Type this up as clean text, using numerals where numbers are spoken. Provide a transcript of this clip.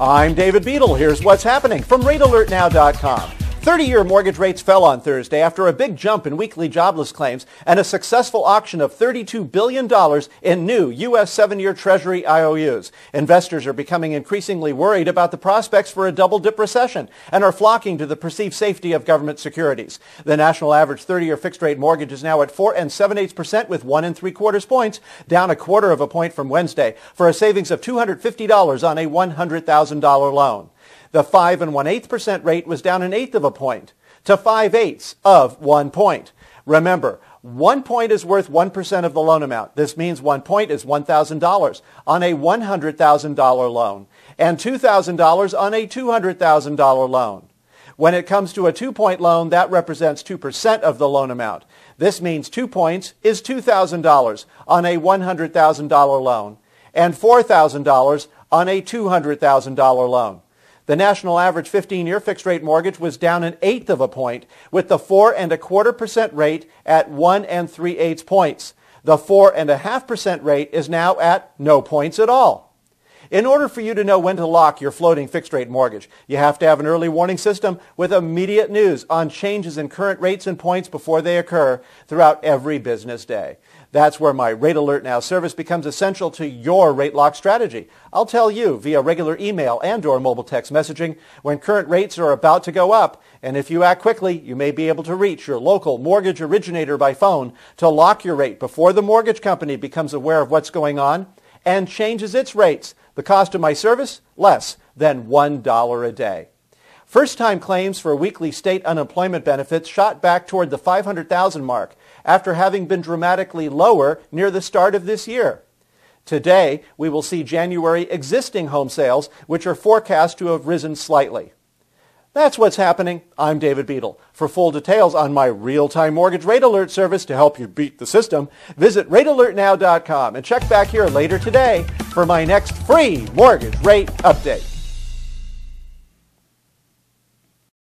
I'm David Beadle. Here's what's happening from RateAlertNow.com. 30-year mortgage rates fell on Thursday after a big jump in weekly jobless claims and a successful auction of $32 billion in new U.S. 7-year Treasury IOUs. Investors are becoming increasingly worried about the prospects for a double-dip recession and are flocking to the perceived safety of government securities. The national average 30-year fixed-rate mortgage is now at 4 7/8% with 1 3/4 points, down 1/4 of a point from Wednesday, for a savings of $250 on a $100,000 loan. The 5 1/8% rate was down 1/8 of a point to 5/8 of 1 point. Remember, 1 point is worth 1% of the loan amount. This means 1 point is $1,000 on a $100,000 loan and $2,000 on a $200,000 loan. When it comes to a 2-point loan, that represents 2% of the loan amount. This means 2 points is $2,000 on a $100,000 loan and $4,000 on a $200,000 loan. The national average 15-year fixed-rate mortgage was down 1/8 of a point, with the 4 1/4% rate at 1 3/8 points. The 4 1/2% rate is now at no points at all. In order for you to know when to lock your floating fixed-rate mortgage, you have to have an early warning system with immediate news on changes in current rates and points before they occur throughout every business day. That's where my Rate Alert Now service becomes essential to your rate lock strategy. I'll tell you via regular email and/or mobile text messaging when current rates are about to go up, and if you act quickly, you may be able to reach your local mortgage originator by phone to lock your rate before the mortgage company becomes aware of what's going on and changes its rates. The cost of my service? Less than $1 a day. First-time claims for weekly state unemployment benefits shot back toward the 500,000 mark after having been dramatically lower near the start of this year. Today, we will see January existing home sales, which are forecast to have risen slightly. That's what's happening. I'm David Beadle. For full details on my real-time mortgage rate alert service to help you beat the system, visit RateAlertNow.com and check back here later today for my next free mortgage rate update.